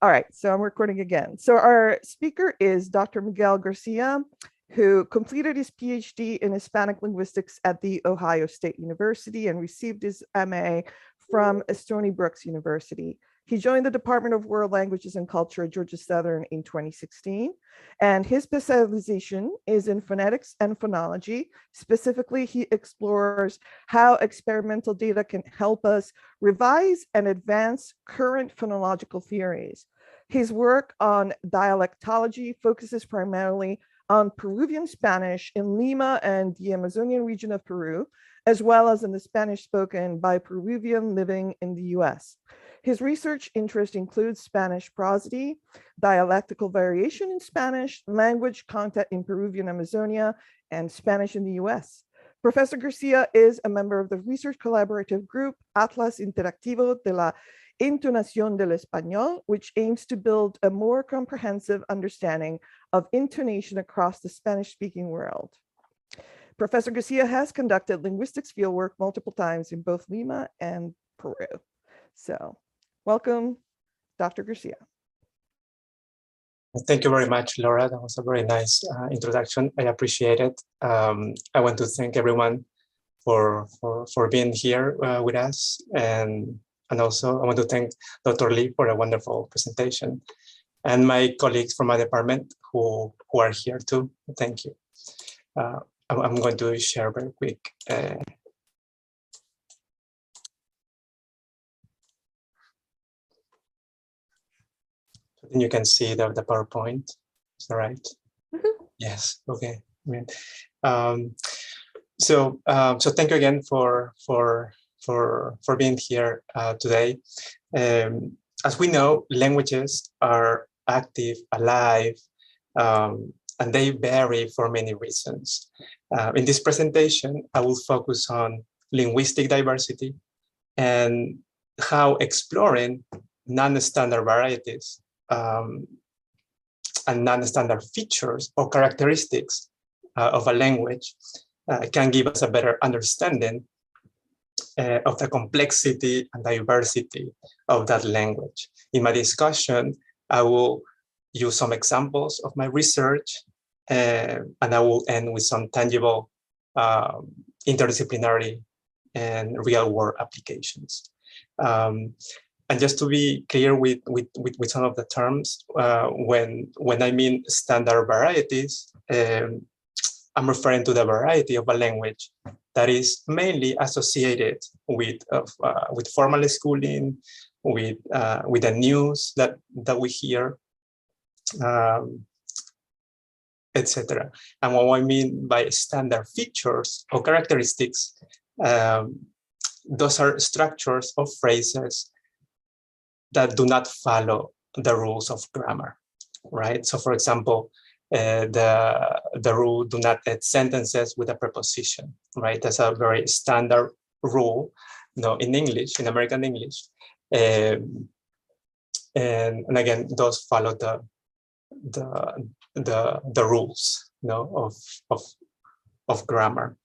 All right, so I'm recording again. So our speaker is Dr. Miguel Garcia, who completed his PhD in Hispanic Linguistics at The Ohio State University and received his MA from Stony Brook University. He joined the Department of World Languages and Culture at Georgia Southern in 2016, and his specialization is in phonetics and phonology. Specifically, he explores how experimental data can help us revise and advance current phonological theories. His work on dialectology focuses primarily on Peruvian Spanish in Lima and the Amazonian region of Peru, as well as in the Spanish spoken by Peruvian living in the US. His research interest includes Spanish prosody, dialectical variation in Spanish, language content in Peruvian Amazonia, and Spanish in the US. Professor Garcia is a member of the research collaborative group Atlas Interactivo de la Entonación del Español, which aims to build a more comprehensive understanding of intonation across the Spanish-speaking world. Professor Garcia has conducted linguistics fieldwork multiple times in both Lima and Peru. So, welcome, Dr. Garcia. Thank you very much, Laura. That was a very nice introduction. I appreciate it. I want to thank everyone for being here with us. And also I want to thank Dr. Lee for a wonderful presentation and my colleagues from my department who are here too. Thank you. I'm going to share very quick. You can see the PowerPoint. Is that right? Mm-hmm. Yes. Okay. So thank you again for being here today. As we know, languages are active, alive, and they vary for many reasons. In this presentation, I will focus on linguistic diversity and how exploring non-standard varieties and non-standard features or characteristics of a language can give us a better understanding of the complexity and diversity of that language. In my discussion, I will use some examples of my research, and I will end with some tangible interdisciplinary and real-world applications. And just to be clear with some of the terms, when I mean standard varieties, I'm referring to the variety of a language that is mainly associated with formal schooling, with the news that we hear, etc. And what I mean by standard features or characteristics, those are structures of phrases that do not follow the rules of grammar, right? So for example, the rule do not add sentences with a preposition, right? That's a very standard rule, in English, in American English. And again, those follow the rules, of grammar.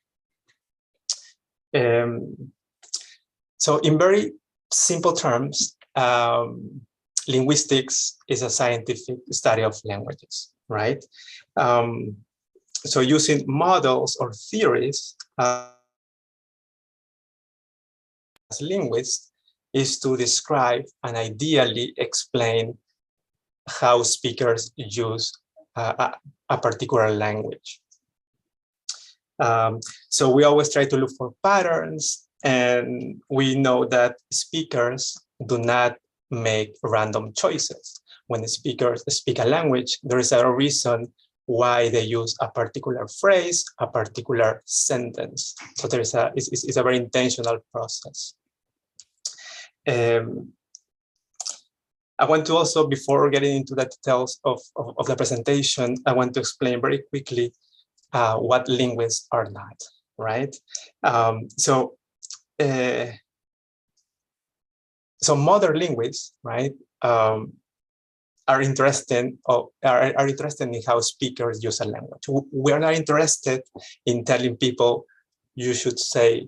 So in very simple terms, linguistics is a scientific study of languages, right? So using models or theories as linguists is to describe and ideally explain how speakers use a particular language. So we always try to look for patterns, and we know that speakers do not make random choices. When the speakers speak a language, there is a reason why they use a particular phrase, a particular sentence. So there is it's a very intentional process. I want to also, before getting into the details of the presentation, I want to explain very quickly what linguists are not, right? So modern linguists, right, are interested in how speakers use a language. We are not interested in telling people you should say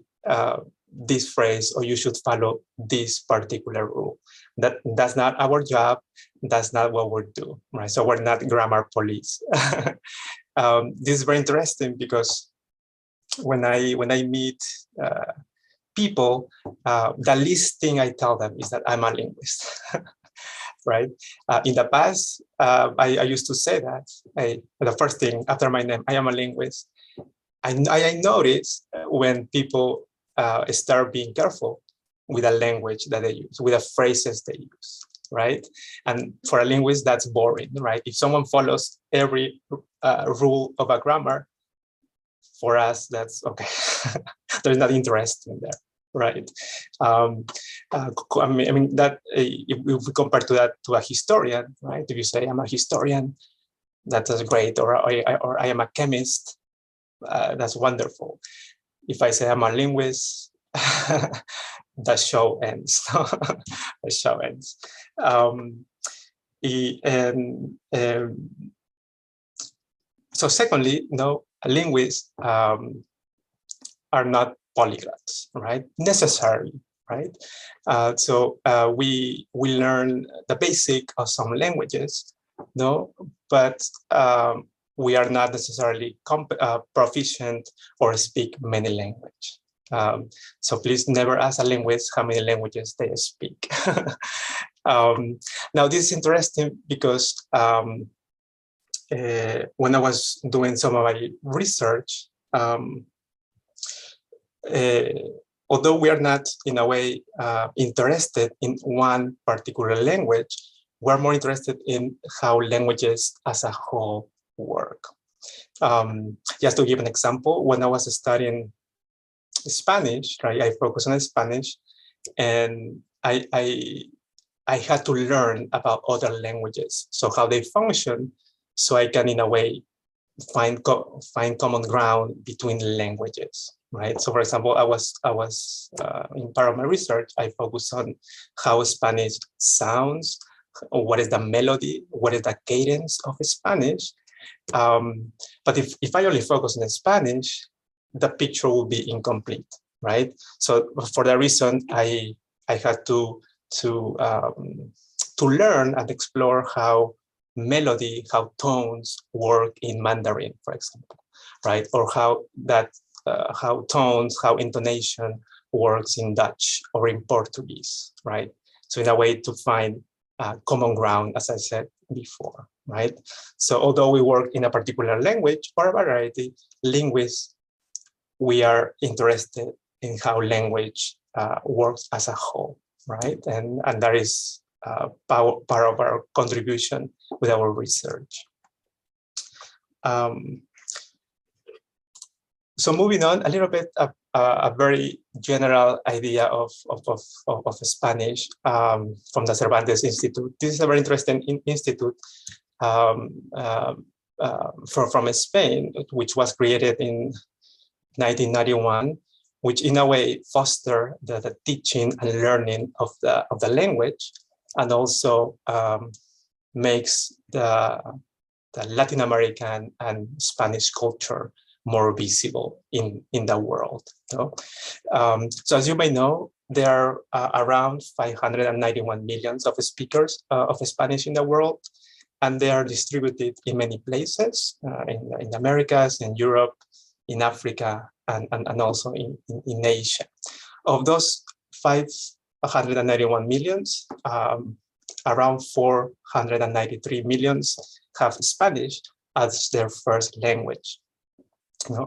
this phrase, or you should follow this particular rule. That's not our job. That's not what we do, right? So we're not grammar police. This is very interesting because when I meet people, the least thing I tell them is that I'm a linguist, right? In the past, I used to say that. The first thing after my name, I am a linguist. I notice when people start being careful with the language that they use, with the phrases they use, right? And for a linguist, that's boring, right? If someone follows every rule of a grammar, for us, that's okay. There's not interest in there, right? I mean that if we compare that to a historian, right? If you say I'm a historian, that's great, or I am a chemist, that's wonderful. If I say I'm a linguist, the show ends. The show ends. So secondly, no, linguists are not polyglots, right? Necessarily, right? So we learn the basic of some languages, no, but we are not necessarily proficient or speak many languages. So please never ask a linguist how many languages they speak. Now this is interesting because when I was doing some of my research, although we are not in a way interested in one particular language, we're more interested in how languages as a whole work. Just to give an example, when I was studying Spanish, right, I focused on Spanish, and I had to learn about other languages, so how they function, so I can, in a way, find common ground between languages, right? So, for example, I was in part of my research, I focused on how Spanish sounds, what is the melody, what is the cadence of Spanish. But if I only focus on Spanish, the picture will be incomplete, right? So for that reason, I had to learn and explore how melody, how tones work in Mandarin, for example, right? Or how tones, how intonation works in Dutch or in Portuguese, right? So in a way to find common ground, as I said before, right? So although we work in a particular language or a variety, linguists, we are interested in how language works as a whole, right? And that is part of our contribution with our research. So moving on a little bit, a very general idea of Spanish from the Cervantes Institute. This is a very interesting institute from Spain, which was created in 1991, which in a way foster the teaching and learning of the language, and also makes the Latin American and Spanish culture more visible in the world. So as you may know, there are around 591 million of speakers of Spanish in the world, and they are distributed in many places, in the Americas, in Europe, in Africa, and also in Asia. Of those 591 millions, around 493 millions have Spanish as their first language,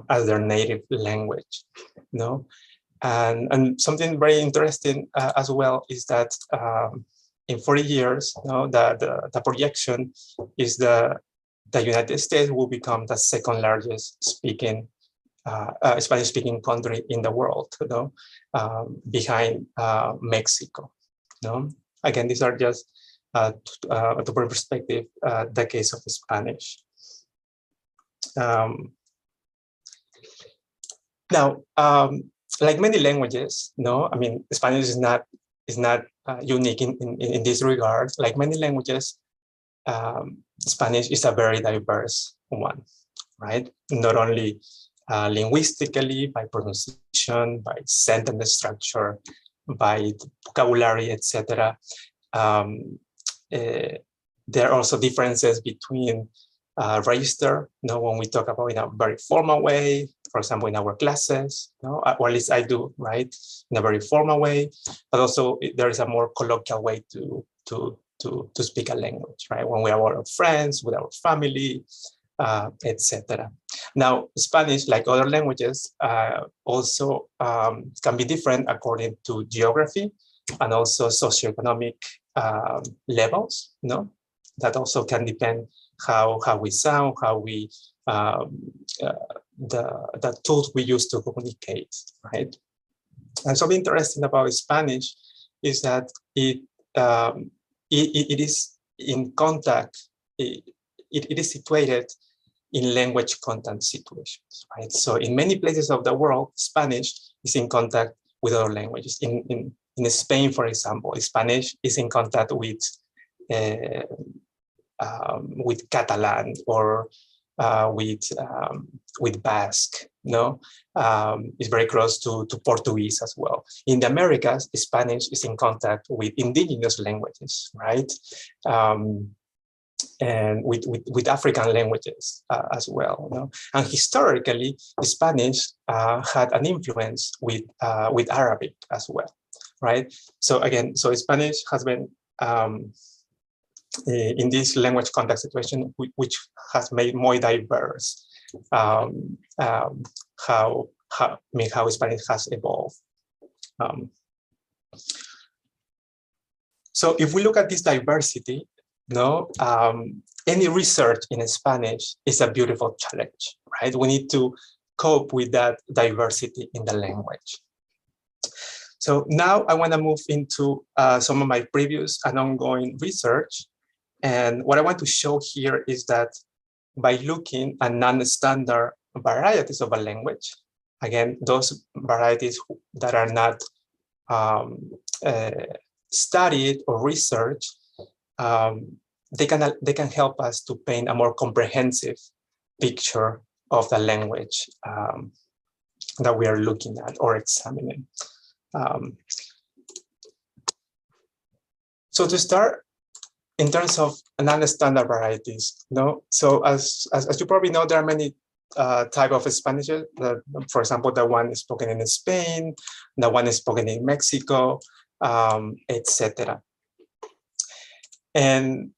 as their native language. And something very interesting as well is that in 40 years, the projection is the United States will become the second largest Spanish-speaking country in the world, behind Mexico. Again, these are just to put in perspective the case of Spanish. Now, like many languages, I mean, Spanish is not unique in this regard. Like many languages, Spanish is a very diverse one, right? Not only linguistically, by pronunciation, by sentence structure, by vocabulary, etc. There are also differences between register, when we talk about in a very formal way, for example, in our classes, or at least I do, right, in a very formal way, but also there is a more colloquial way to speak a language, right, when we are with our friends, with our family, etc. Now, Spanish, like other languages, also can be different according to geography and also socioeconomic levels, that also can depend how we sound, how we the tools we use to communicate, right? And something interesting about Spanish is that it is in contact. It is situated in language content situations, right? So in many places of the world, Spanish is in contact with other languages. In Spain, for example, Spanish is in contact with Catalan or with Basque. It's very close to Portuguese as well. In the Americas, Spanish is in contact with indigenous languages, right? And with African languages as well. And historically, Spanish had an influence with Arabic as well, right? So again, Spanish has been in this language context situation, which has made more diverse how Spanish has evolved. So if we look at this diversity, any research in Spanish is a beautiful challenge, right? We need to cope with that diversity in the language. So now I want to move into some of my previous and ongoing research. And what I want to show here is that by looking at non-standard varieties of a language, again, those varieties that are not studied or researched, they can help us to paint a more comprehensive picture of the language that we are looking at or examining. So to start, in terms of non-standard varieties, so as you probably know, there are many types of Spanish. For example, the one is spoken in Spain, the one is spoken in Mexico, etc. And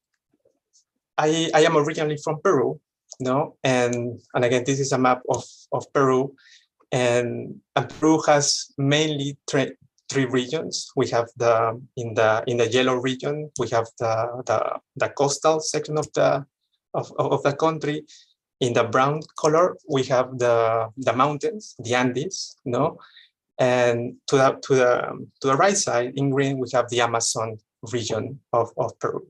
I am originally from Peru, and again, this is a map of Peru, and Peru has mainly three regions. We have in the yellow region, we have the coastal section of the country. In the brown color, we have the mountains, the Andes, and to the right side in green, we have the Amazon region of Peru,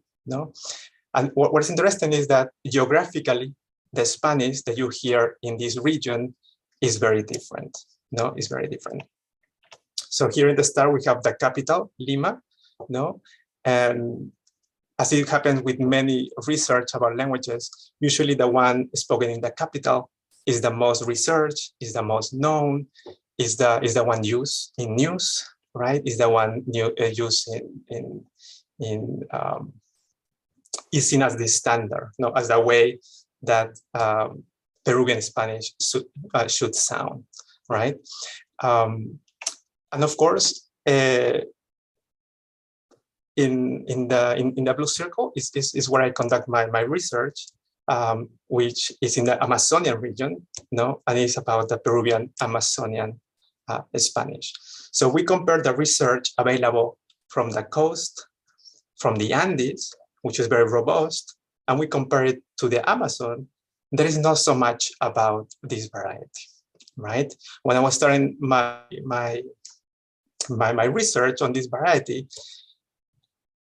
And what is interesting is that geographically, the Spanish that you hear in this region is very different. It's very different. So here in the start, we have the capital, Lima, and as it happens with many research about languages, usually the one spoken in the capital is the most researched, is the most known, is the one used in news, right? Is the one used is seen as the standard, as the way that Peruvian Spanish should sound, right? And of course, in the blue circle is where I conduct my research, which is in the Amazonian region, and it's about the Peruvian Amazonian Spanish. So we compare the research available from the coast, from the Andes, which is very robust, and we compare it to the Amazon. There is not so much about this variety, right? When I was starting my research on this variety,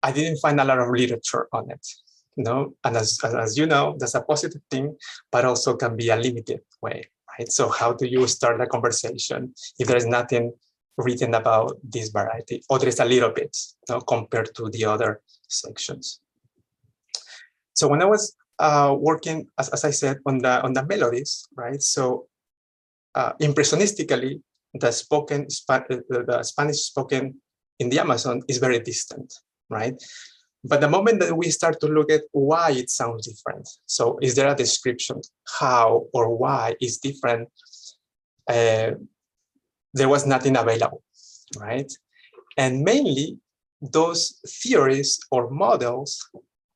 I didn't find a lot of literature on it, And as you know, that's a positive thing, but also can be a limited way, right? So how do you start a conversation if there is nothing written about this variety, or there is a little bit, compared to the other sections? So when I was working, as I said, on the melodies, right? So impressionistically, the Spanish spoken in the Amazon is very distant, right? But the moment that we start to look at why it sounds different, so is there a description how or why it's different? There was nothing available, right? And mainly those theories or models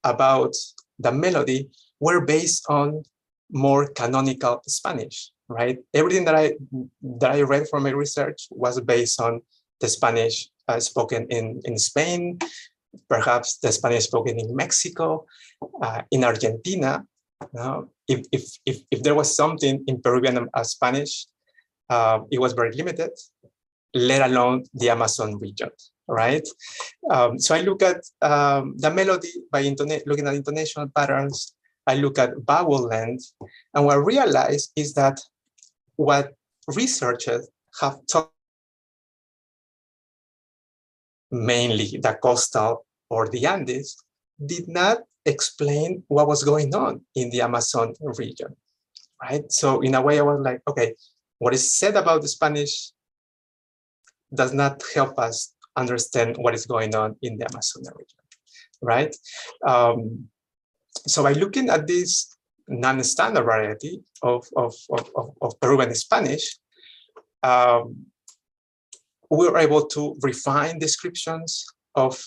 about the melody were based on more canonical Spanish, right? Everything that I read from my research was based on the Spanish spoken in Spain, perhaps the Spanish spoken in Mexico, in Argentina. If there was something in Peruvian Spanish, it was very limited, let alone the Amazon region, right? So I look at the melody by looking at intonational patterns. I look at vowel length, and what I realize is that what researchers have talked, mainly the coastal or the Andes, did not explain what was going on in the Amazon region, right? So in a way, I was like, okay, what is said about the Spanish does not help us understand what is going on in the Amazon region, right? So by looking at this non-standard variety of Peruvian Spanish, we were able to refine descriptions of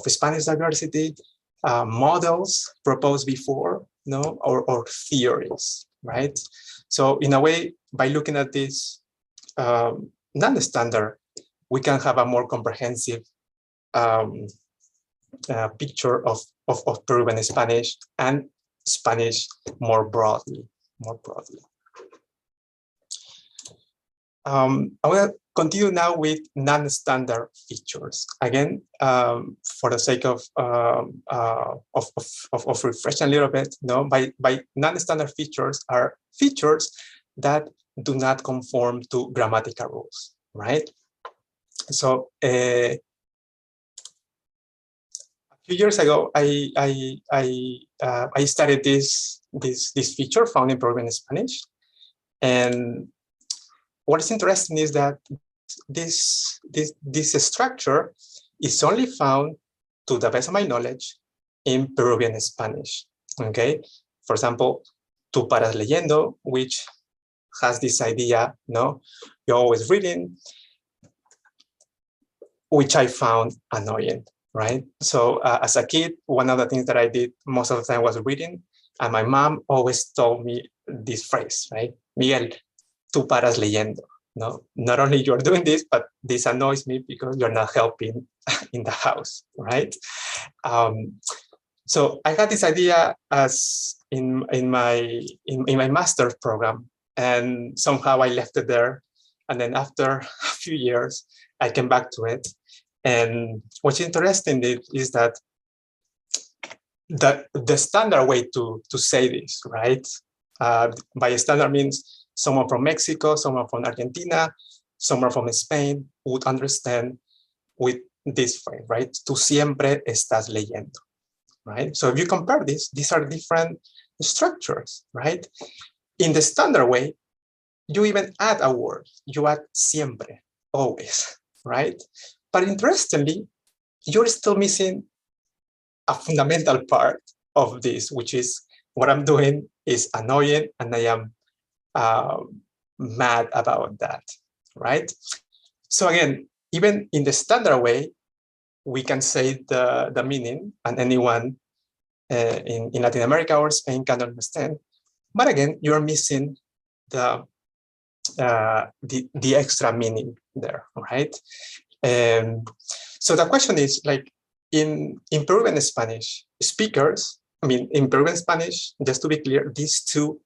Spanish diversity, models proposed before, or theories, right? So in a way, by looking at this non-standard, we can have a more comprehensive picture of Peruvian Spanish and Spanish more broadly. I will continue now with non-standard features. Again, for the sake of refreshing a little bit, by non-standard features are features that do not conform to grammatical rules, right? So a few years ago, I studied this feature found in Peruvian Spanish, and what is interesting is that this structure is only found, to the best of my knowledge, in Peruvian Spanish. Okay, for example, tú paras leyendo, which has this idea, you're always reading, which I found annoying, right? So as a kid, one of the things that I did most of the time was reading, and my mom always told me this phrase, right? Miguel, tú paras leyendo. No, not only you're doing this, but this annoys me because you're not helping in the house, right? So I had this idea as in my master's program, and somehow I left it there. And then after a few years, I came back to it. And what's interesting is that the standard way to say this, right? By standard means someone from Mexico, someone from Argentina, someone from Spain would understand with this phrase, right? Tú siempre estás leyendo, right? So if you compare this, these are different structures, right? In the standard way, you even add a word. You add siempre, always, right? But interestingly, you're still missing a fundamental part of this, which is what I'm doing is annoying, and I am mad about that, right? So again, even in the standard way, we can say the meaning, and anyone in Latin America or Spain can understand. But again, you're missing the extra meaning there, right? So the question is, like, in Peruvian Spanish speakers, in Peruvian Spanish, just to be clear, these two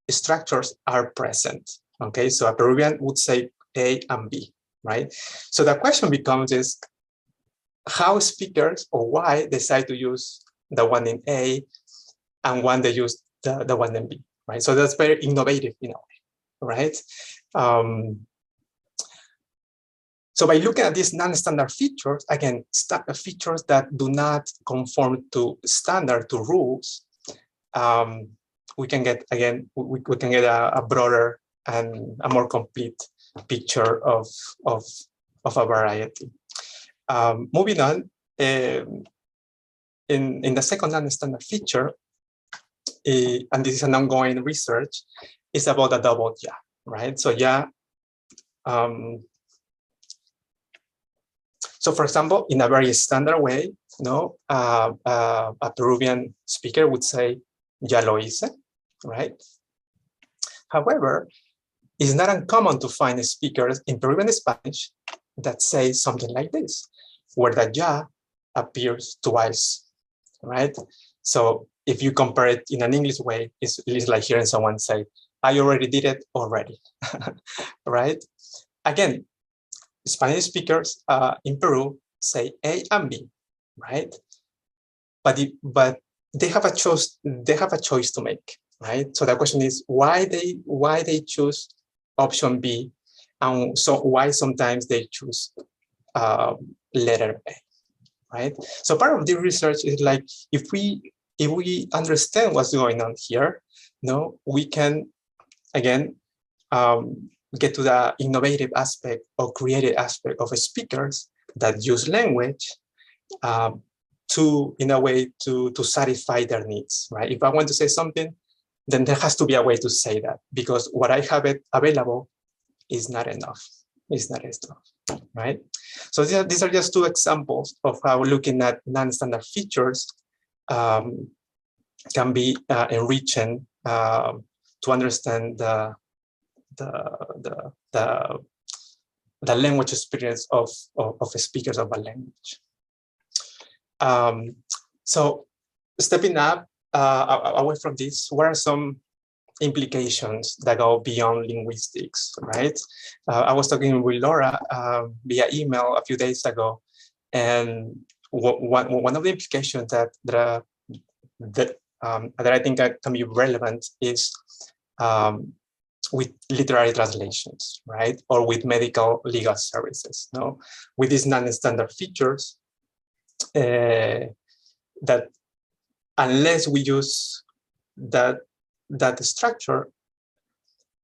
structures are present, okay? So a Peruvian would say A and B, right? So the question becomes is how speakers or why decide to use the one in A and when they use the one in B, right? So that's very innovative in a way, right? So by looking at these non-standard features, again, features that do not conform to standard, to rules, we can get, again, we can get a broader and a more complete picture of a variety. Moving on, in the second non-standard feature, and this is an ongoing research, is about a double ya, right? So ya, so for example, in a very standard way, a Peruvian speaker would say, ya lo hice, right? However, it's not uncommon to find speakers in Peruvian Spanish that say something like this, where the ya appears twice, right? So if you compare it in an English way, it's like hearing someone say, I already did it already, right? Again, Spanish speakers in Peru say A and B, right? But they have a choice. They have a choice to make, right? So the question is why they choose option B, and so why sometimes they choose letter A, right? So part of the research is like if we understand what's going on here, we can again get to the innovative aspect or creative aspect of speakers that use language in a way to satisfy their needs, right? If I want to say something, then there has to be a way to say that, because what I have it available is not enough. It's not enough, right? So these are just two examples of how looking at non-standard features can be enriching to understand the language experience of speakers of a language. So stepping up away from this, what are some implications that go beyond linguistics, right? I was talking with Laura via email a few days ago, and one of the implications that I think can be relevant is with literary translations, right? Or with medical legal services, with these non-standard features that unless we use that structure,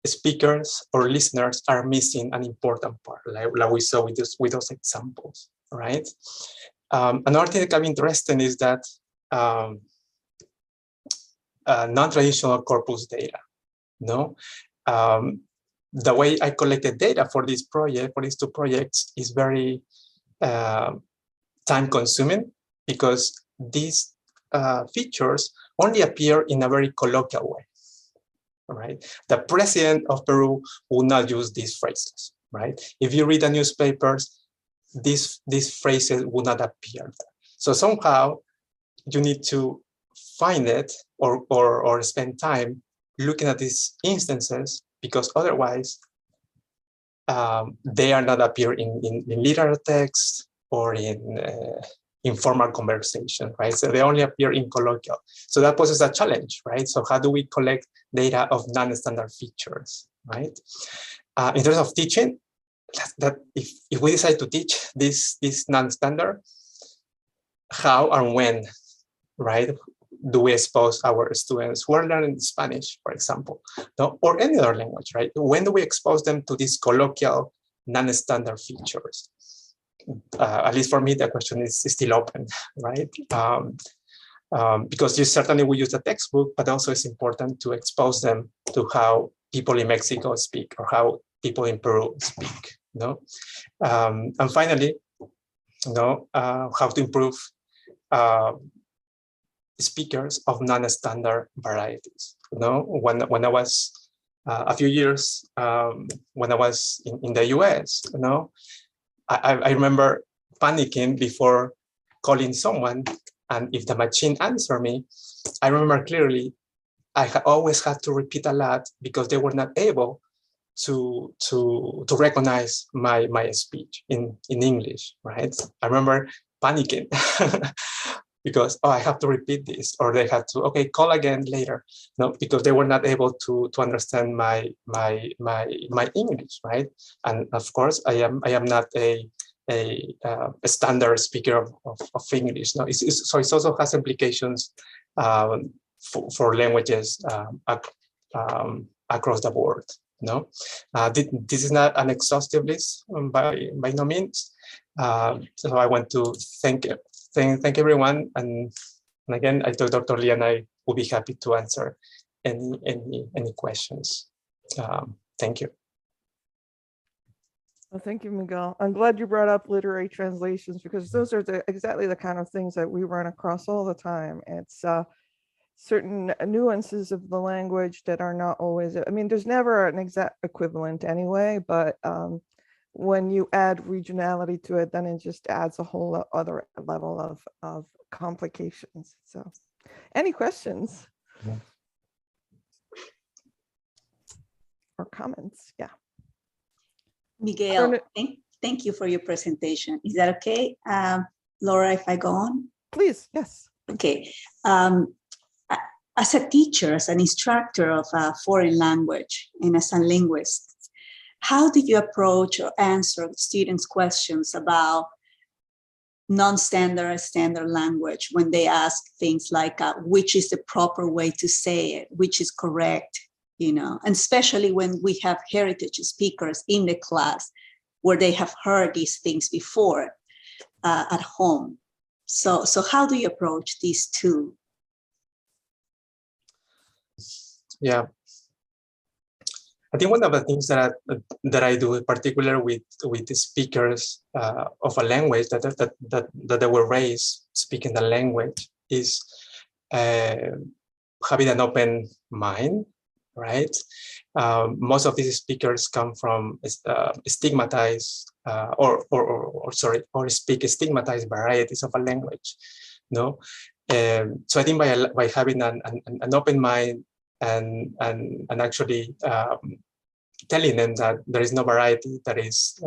speakers or listeners are missing an important part, like we saw with those examples, right? Another thing that can be interesting is that non-traditional corpus data, the way I collected data for this project, for these two projects, is very time-consuming, because these features only appear in a very colloquial way, right? The president of Peru will not use these phrases, right? If you read the newspapers, these phrases will not appear. So somehow you need to find it or spend time looking at these instances, because otherwise they are not appear in literary text or in informal conversation, right? So they only appear in colloquial. So that poses a challenge, right? So how do we collect data of non-standard features, right? In terms of teaching, that if we decide to teach this non-standard, how and when, right, do we expose our students who are learning Spanish, for example, or any other language, right? When do we expose them to these colloquial non-standard features? At least for me, the question is still open, right? Because you certainly will use the textbook, but also it's important to expose them to how people in Mexico speak or how people in Peru speak, and finally, how to improve speakers of non-standard varieties. When I was a few years, when I was in the US, I remember panicking before calling someone, and if the machine answered me, I remember clearly I always had to repeat a lot because they were not able to recognize my speech in English, right? I remember panicking because I have to repeat this, or they had to call again later, because they were not able to understand my English, right? And of course, I am not a standard speaker of English. So it also has implications for languages across the board. No, this is not an exhaustive list by no means. So I want to thank everyone, and again, I told Dr. Lee, and I will be happy to answer any questions. Thank you. Well, thank you, Miguel. I'm glad you brought up literary translations, because those are exactly the kind of things that we run across all the time. It's certain nuances of the language that are not always, I mean, there's never an exact equivalent anyway, but when you add regionality to it, then it just adds a whole other level of complications. So any questions? Yeah. Or comments? Yeah. Miguel, thank you for your presentation. Is that okay? Laura, if I go on? Please, yes. Okay. As a teacher, as an instructor of a foreign language, and as a linguist, how did you approach or answer students' questions about non-standard, standard language when they ask things like, which is the proper way to say it, which is correct, you know, and especially when we have heritage speakers in the class where they have heard these things before at home. So how do you approach these two? Yeah, I think one of the things that I do, in particular with the speakers of a language that they were raised speaking the language, is having an open mind, right? Most of these speakers come from stigmatized or speak stigmatized varieties of a language, no? So I think by having an open mind and actually telling them that there is no variety that is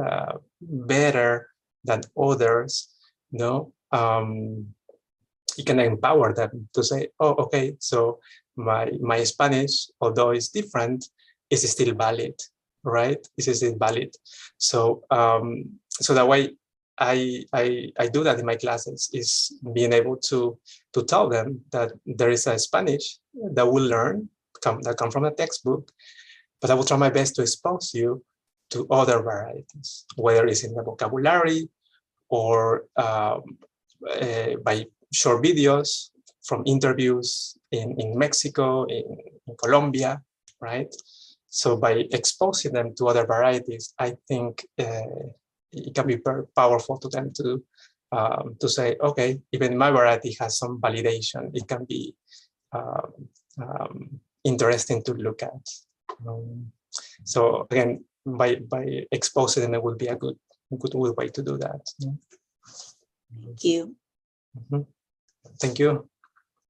better than others, no, you can empower them to say, oh, okay, so my Spanish, although it's different, is still valid, right? This is still valid. So so that way I do that in my classes, is being able to tell them that there is a Spanish that will learn that come from a textbook, but I will try my best to expose you to other varieties, whether it's in the vocabulary or by short videos from interviews in Mexico, in Colombia, right? So by exposing them to other varieties, I think it can be very powerful to them to say, okay, even my variety has some validation. It can be interesting to look at. So again, by exposing them, it would be a good way to do that. Thank you. Mm-hmm. Thank you.